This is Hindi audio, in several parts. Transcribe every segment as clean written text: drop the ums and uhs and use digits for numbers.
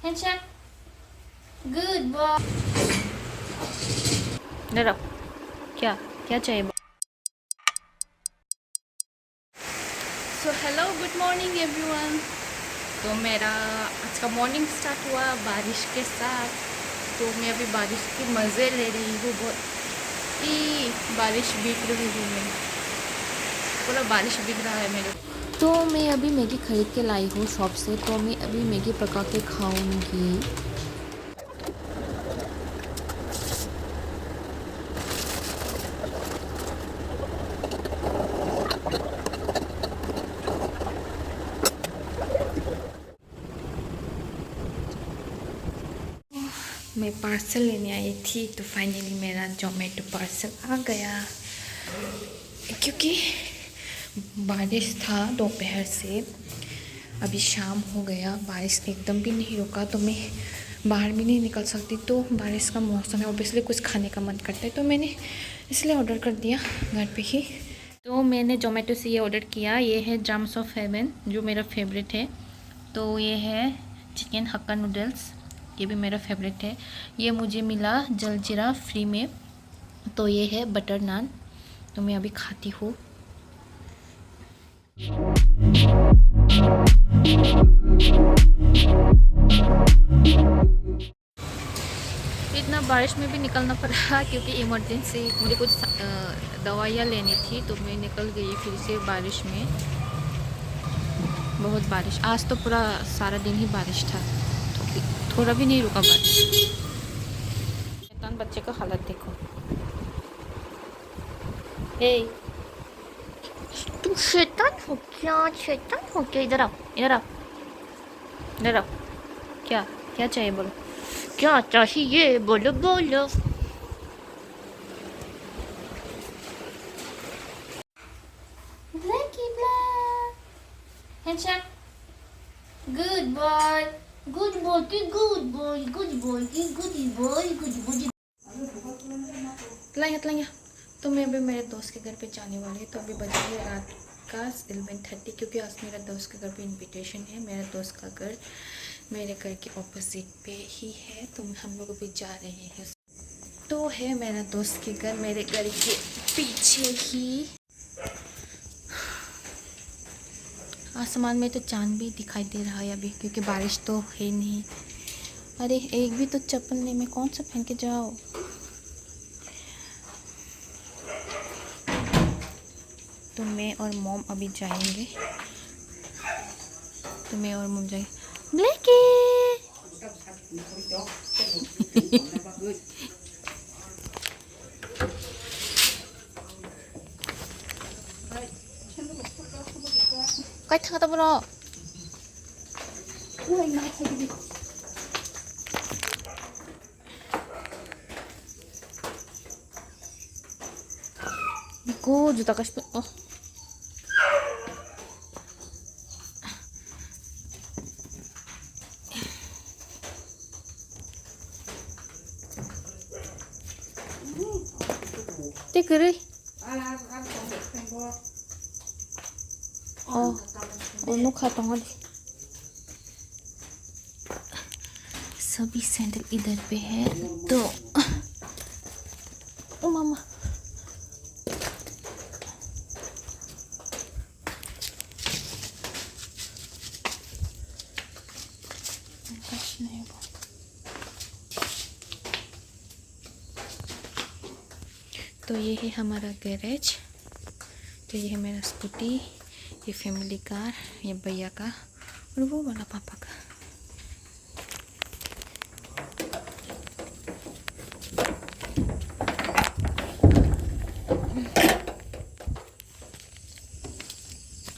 Handshake. Good boy. इधर आओ। क्या क्या चाहिए? So hello, good morning everyone. तो मेरा आज का मॉर्निंग स्टार्ट हुआ बारिश के साथ। तो मैं अभी बारिश के मज़े ले रही हूँ बहुत। बारिश भीग रही हूँ मैं, पूरा बारिश भीग रहा है मेरे। तो मैं अभी मैगी ख़रीद के लाई हूँ शॉप से, तो मैं अभी मैगी पका के खाऊंगी। मैं पार्सल लेने आई थी, तो फाइनली मेरा जोमेटो पार्सल आ गया। क्योंकि बारिश था दोपहर से, अभी शाम हो गया, बारिश एकदम भी नहीं रुका, तो मैं बाहर भी नहीं निकल सकती। तो बारिश का मौसम है, ऑब्वियसली कुछ खाने का मन करता है, तो मैंने इसलिए ऑर्डर कर दिया घर पे ही। तो मैंने जोमेटो से ये ऑर्डर किया। ये है ड्रम्स ऑफ हेवन, जो मेरा फेवरेट है। तो ये है चिकन हक्का नूडल्स, ये भी मेरा फेवरेट है। ये मुझे मिला जलजीरा फ्री में। तो ये है बटर नान, तो मैं अभी खाती हूँ। इतना बारिश में भी निकलना पड़ा क्योंकि इमरजेंसी मुझे कुछ दवाइयाँ लेनी थी, तो मैं निकल गई फिर से बारिश में। बहुत बारिश, आज तो पूरा सारा दिन ही बारिश था, तो थोड़ा भी नहीं रुका बारिश। शैतान बच्चे का हालत देखो। हे, तुम शैतान हो क्या? शैतान हो क्या? इधर आओ, इधर आओ, इधर आओ। क्या क्या चाहिए बोलो? क्या चाहिए बोलो बोलो। Blacky black. Handshake. Good boy. Good boy. Good boy. Good boy. Good boy. Good boy. लाइया। तो मैं अभी मेरे दोस्त के घर पे जाने वाली है। तो अभी बजे है रात का 11:30, क्योंकि आज मेरा दोस्त के घर पे इनविटेशन है। मेरा दोस्त का घर मेरे घर के ऑपोजिट पे ही है, तो हम लोग अभी जा रहे हैं। तो है मेरा दोस्त के घर मेरे घर के पीछे ही। आसमान में तो चांद भी दिखाई दे रहा है अभी, क्योंकि बारिश तो है नहीं। अरे एक भी तो चप्पल नहीं, मैं कौन सा पहन के जाओ? तो मैं और मॉम अभी जाएंगे। तो मैं और मॉम जाएंगे। ब्लैकी काय थांगता बोलो। 이거 주다가 싶어. ते 그래. ओनो खाता हूँ। सभी सैंडल इधर पे है, तो ओ मामा तो ये है हमारा गैरेज। तो ये है मेरा स्कूटी, ये फैमिली कार, ये भैया का, और वो वाला पापा का।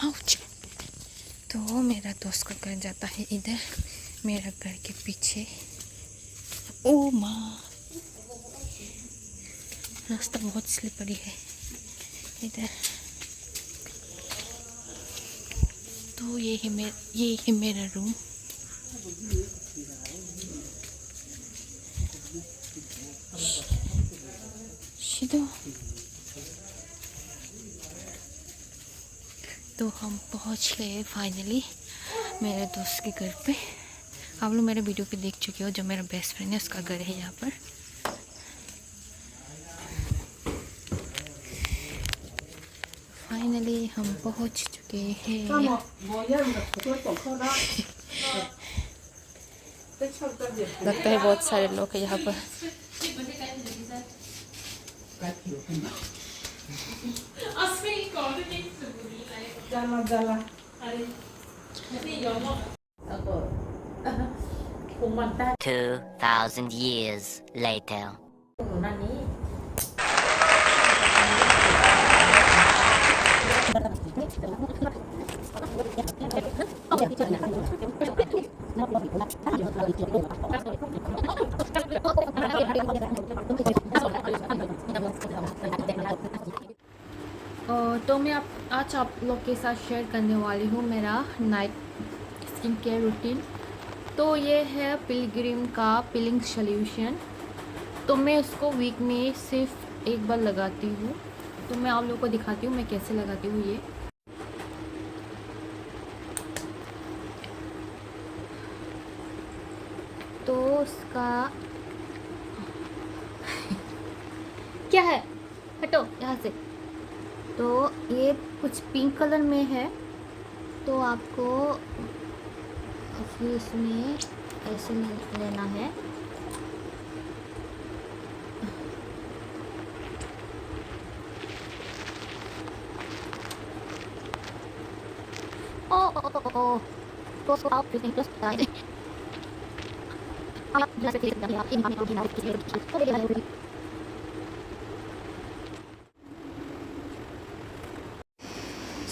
आउच। तो मेरा दोस्त का घर जाता है इधर, मेरा घर के पीछे। ओ माँ, रास्ता बहुत स्लिपरी है इधर। तो ये है मेरा रूम। शिदो। तो हम पहुंच गए फाइनली मेरे दोस्त के घर पे। आप लोग मेरे वीडियो पे देख चुके हो, जो मेरा बेस्ट फ्रेंड है उसका घर है यहाँ पर। फाइनली हम पहुँच चुके हैं। लगता है बहुत सारे लोग हैं यहाँ पर। Two thousand years later. तो मैं आज आप लोग के साथ शेयर करने वाली हूँ मेरा नाइट स्किन केयर रूटीन। तो ये है पिलग्रिम का पीलिंग सॉल्यूशन। तो मैं उसको वीक में सिर्फ एक बार लगाती हूँ। तो मैं आप लोगों को दिखाती हूँ मैं कैसे लगाती हूँ ये। तो उसका क्या है, हटो यहाँ से। तो ये कुछ पिंक कलर में है। तो आपको फिर इसमें ऐसे लेना है। ओ तो उसको आप फिर प्लस बताएं। आप जैसे कि आप इन पानी को गिना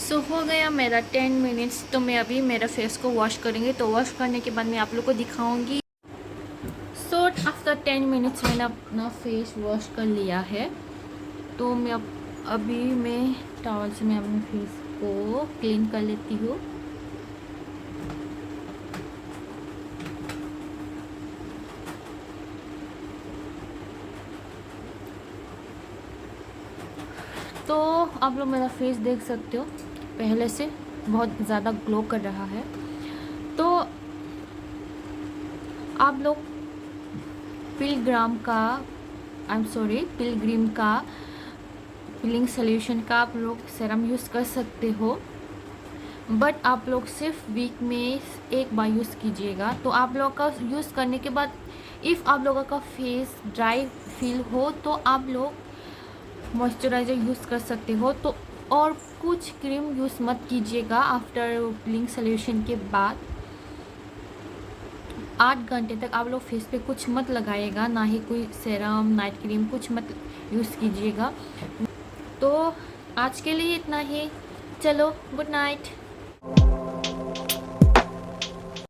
सो हो गया मेरा 10 मिनट्स। तो मैं अभी मेरा फेस को वॉश करेंगे। तो वॉश करने के बाद मैं आप लोग को दिखाऊंगी। सो आफ्टर 10 मिनट्स मैंने अपना फेस वॉश कर लिया है। तो मैं अभी मैं टॉवल से मैं अपने फेस को क्लीन कर लेती हूँ। तो आप लोग मेरा फेस देख सकते हो, पहले से बहुत ज़्यादा ग्लो कर रहा है। तो आप लोग पिलग्रिम का पीलिंग सॉल्यूशन का आप लोग सीरम यूज़ कर सकते हो, बट आप लोग सिर्फ वीक में एक बार यूज़ कीजिएगा। तो आप लोग का यूज़ करने के बाद इफ़ आप लोगों का फेस ड्राई फील हो तो आप लोग मॉइस्चराइज़र यूज़ कर सकते हो। तो और कुछ क्रीम यूज़ मत कीजिएगा आफ्टर पीलिंग सॉल्यूशन के बाद। 8 घंटे तक आप लोग फेस पे कुछ मत लगाइएगा, ना ही कोई सीरम नाइट क्रीम कुछ मत यूज़ कीजिएगा। तो आज के लिए इतना ही। चलो गुड नाइट।